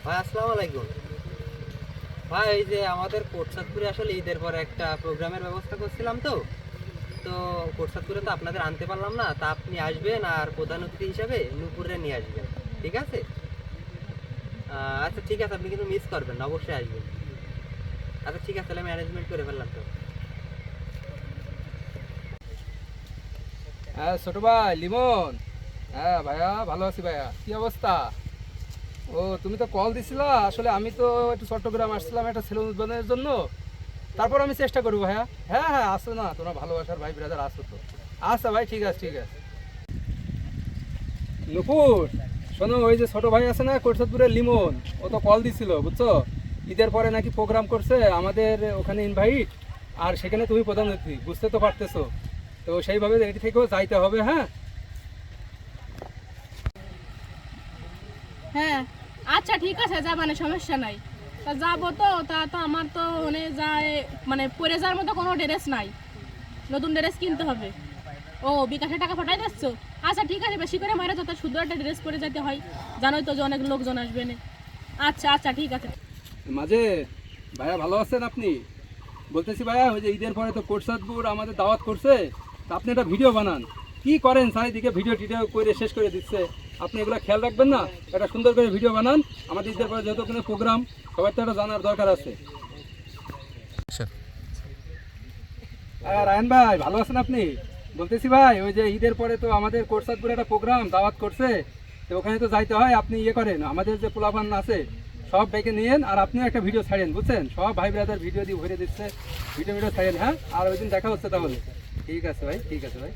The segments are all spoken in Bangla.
ভাই আসসালামু আলাইকুম। ভাই এই যে আমাদের কোটসাদপুরে আসলে ঈদের পরে একটা প্রোগ্রামের ব্যবস্থা করছিলাম, তো তো কোটসাদপুরে তো আপনাদের আনতে পারলাম না, তা আপনি আসবেন আর প্রধান অতিথি হিসাবে নূপুরে নিয়ে আসবেন, ঠিক আছে? আচ্ছা ঠিক আছে, আপনি কিন্তু মিস করবেন না, অবশ্যই আসবেন। আচ্ছা ঠিক আছে, তাহলে আমি অ্যারেঞ্জমেন্ট করে ফেললাম তো। হ্যাঁ ছোট ভাই লিমন। হ্যাঁ ভাইয়া ভালো আছি ভাইয়া, কি অবস্থা? ও তুমি তো কল দিছিলা, আসলে আমি তো একটু চট্টগ্রাম আসছিলাম একটা সেলুন উদ্বোধনের জন্য। তারপর আমি চেষ্টা করবো ভাইয়া। হ্যাঁ হ্যাঁ আসো না, তোমরা ভালোবাসার ভাই ব্রাদার আসো তো। আচ্ছা ভাই ঠিক আছে ঠিক আছে। নুপুর শোনো, ওই যে ছোট ভাই আছে না কোটসাদপুরের লিমন, ও তো কল দিছিল বুঝছো, ঈদের পরে নাকি প্রোগ্রাম করছে আমাদের ওখানে ইনভাইট, আর সেখানে তুমি প্রধান অতিথি, বুঝতে তো পারতেছো। তো সেইভাবে রেডি থেকেও যাইতে হবে। হ্যাঁ হ্যাঁ, আচ্ছা ঠিক আছে, যা মানে সমস্যা নাই। তা যাবো তো, তা তো আমার তো মানে যায় মানে পরে যাওয়ার মতো কোনো ড্রেস নাই, নতুন ড্রেস কিনতে হবে। ও বিকাশে টাকা পাঠাই দিচ্ছ? আচ্ছা ঠিক আছে, বেশি করে মারা যাতে শুধু একটা ড্রেস পরে যেতে হয়, জানোই তো যে অনেক লোকজন আসবে না। আচ্ছা আচ্ছা ঠিক আছে। মাঝে ভাইয়া ভালো আছেন আপনি? বলতেছি ভাইয়া, ওই যে ঈদের পরে তো কোটসাদপুর আমাদের দাওয়াত করছে, তা আপনি একটা ভিডিও বানান। কি করেন চারিদিকে ভিডিও টিডিও করে শেষ করে দিচ্ছে, আপনি এগুলো খেয়াল রাখবেন না? একটা সুন্দর করে ভিডিও বানান, আমাদের ঈদের পরে যেহেতু কোনো প্রোগ্রাম, সবার তো একটা জানার দরকার আছে। রায়ন ভাই ভালো আছেন আপনি? বলতেছি ভাই, ওই যে ঈদের পরে তো আমাদের কোটসাদপুরে একটা প্রোগ্রাম দাওয়াত করছে, তো ওখানে তো যাইতে হয়। আপনি ইয়ে করেন, আমাদের যে পোলাপান আছে সব ডেকে নিয়েন, আর আপনিও একটা ভিডিও ছাড়েন বুঝছেন, সব ভাই ব্রাদার ভিডিও দিয়ে ভরে দিচ্ছে, ভিডিও ভিডিও ছাড়েন। হ্যাঁ, আর ওই দিন দেখা হচ্ছে তাহলে। ঠিক আছে ভাই, ঠিক আছে ভাই।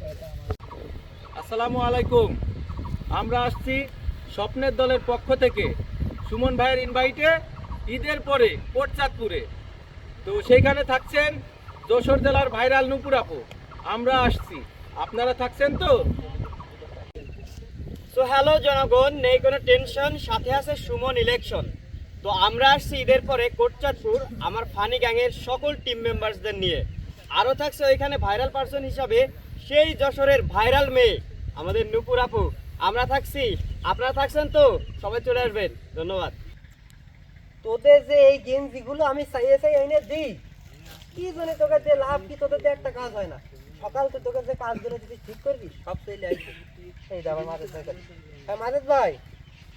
আসসালামু আলাইকুম। আমরা আসছি স্বপ্নের দলের পক্ষ থেকে সুমন ভাইয়ের ইনভাইটে ঈদের পরে কোটচাঁদপুরে। তো সেইখানে থাকছেন যশোর জেলার ভাইরাল নূপুর আপু। আমরা আসছি, আপনারা থাকছেন তো? সো হ্যালো জনগণ, নেই কোনো টেনশন, সাথে আছে সুমন ইলেকশন। তো আমরা আসছি ঈদের পরে কোটচাঁদপুর আমার ফানি গ্যাংয়ের সকল টিম মেম্বারসদের নিয়ে। আরও থাকছে ওইখানে ভাইরাল পারসন হিসাবে সেই যশোরের ভাইরাল মেয়ে আমাদের নূপুর আপু। আমরা থাকছি, আপনারা থাকছেন তো? সবাই চলে আসবেন, ধন্যবাদ। তোদের যে এই গেঞ্জিগুলো আমি চাইয়ে চাই এনে দিই, কি জন্য তোকে দিয়ে লাভ কি? তোদের দিয়ে একটা কাজ হয় না। সকাল তো তোকে যে কাজগুলো যদি ঠিক করবি সব চলে আসবে। এই যে আমার মাজেদ ভাই। হ্যাঁ মাজেদ ভাই,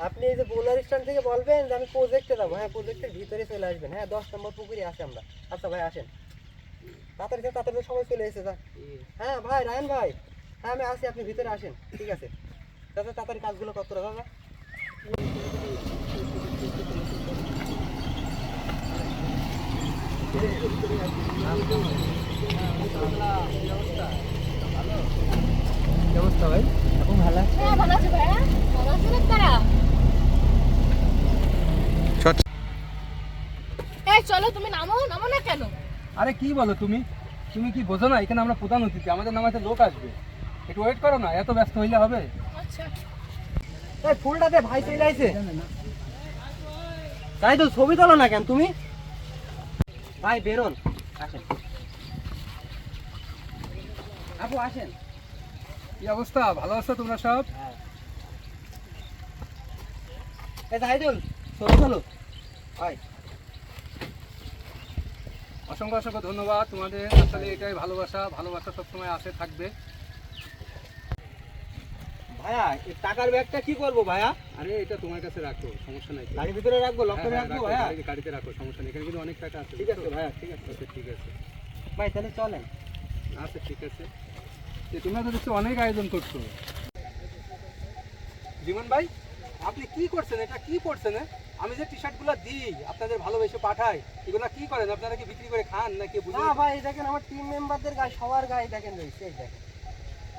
আপনি এই যে বোলার স্ট্যান্ড থেকে বলবেন যে আমি প্রজেক্টে যাবো। হ্যাঁ প্রজেক্টের ভিতরে চলে আসবেন। হ্যাঁ 10 নম্বর পুকুরে আসে আমরা। আচ্ছা ভাই আসেন, তাড়াতাড়ি তাড়াতাড়ি সবাই চলে এসে যা। হ্যাঁ ভাই রায়ন ভাই, হ্যাঁ আমি আসি, আপনি ভিতরে আসেন, ঠিক আছে? তাড়াতাড়ি তাড়াতাড়ি কাজগুলো কত দাদা। কি অবস্থা ভাই? এখন ভালো আছে? হ্যাঁ ভালো আছে ভাইয়া, ভালো আছে না তারা? এই চলো, তুমি নামো নামো না কেন? আরে কি বলো তুমি, তুমি কি বোঝো না এখানে আমরা প্রধান অতিথি, আমাদের নামাতে লোক আসবে, একটু ওয়েট করো না, এত ব্যস্ত হইলে হবে? আচ্ছা এই ফুলটা দে ভাই, চলে আইছে। তাই তো ছবি তোলো না কেন তুমি? ভাই বেরোন, আসেন। আপু আসেন। কি অবস্থা, ভালো আছো তোমরা সব? এই জাহিদুল, ছবি তোলো ভাই। অসংখ্য অসংখ্য ধন্যবাদ তোমাদের, আসলে এটাই ভালোবাসা, ভালোবাসা সবসময় আছে থাকবে। ভাইয়া এই টাকার ব্যাগটা কি করবো ভাইয়া? আরে এটা তোমার কাছে রাখো, সমস্যা নাই তো। গাড়ির ভিতরে রাখবো, হ্যাঁ, লকআপে হ্যাঁ, রাখবো রাখো, ভাইয়া? গাড়িতে রাখো, সমস্যা নেই, এখানে কিন্তু অনেক টাকা আছে। ঠিক আছে ভাইয়া, ঠিক আছে। আচ্ছা ঠিক আছে। ভাই তাহলে চলেন। আচ্ছা ঠিক আছে। তোমরা তো দেখছো অনেক আয়োজন করছো। জীবন ভাই, আপনি কি করছেন, এটা কি করছেন? আমি যে টি শার্টগুলো দিই আপনাদের ভালোবেসে পাঠাই, এগুলো কি করেন? আপনারা কি বিক্রি করে খান নাকি? না ভাই দেখেন, আমার টিম মেম্বারদের গায়ে, সবার গায়ে দেখেন রয়েছে, এই দেখেন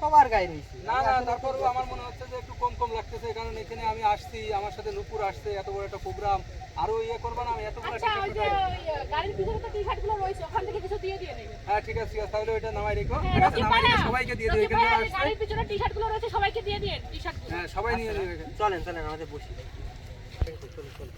সবার গায়ে রয়েছে। না না, তারপরেও আমার মনে হচ্ছে যে একটু কম কম লাগতেছে, কারণ এখানে আমি আসছি, আমার সাথে নূপুর আসছে, এত বড় একটা প্রোগ্রাম, আরো ইয়ে করবো না আমি এতগুলো আচ্ছা, ওই যে টি-শার্ট? ওই গাড়ির পিছনে তো টি-শার্ট গুলো রয়েছে, ওখান থেকে কিছু দিয়ে দিয়ে নেবে। হ্যাঁ ঠিক আছে ঠিক আছে, তাহলে ওইটা নামাই রেখো। হ্যাঁ, ঠিক আছে, রকিব নামাই ভাইয়া, রেখে সবাইকে দিয়ে দিও, রকিব এখানে ভাইয়া, যারা ওই আসছে। গাড়ির পিছনে টি-শার্ট গুলো রয়েছে, সবাইকে দিয়ে দিন টি-শার্ট গুলো। হ্যাঁ সবাই নিয়ে নেবে। চলেন চলেন আমাদের বসি। চলুন চলুন।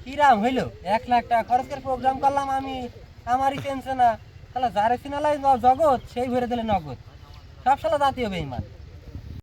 কি রাম হইলো? 1 লাখ টাকা খরচ করে প্রোগ্রাম করলাম আমি, আমারই টেনশন না। তাহলে যারে সিনালাই জগৎ সেই ভরে দিলে নগদ, সব শালা জাতীয় বেঈমান।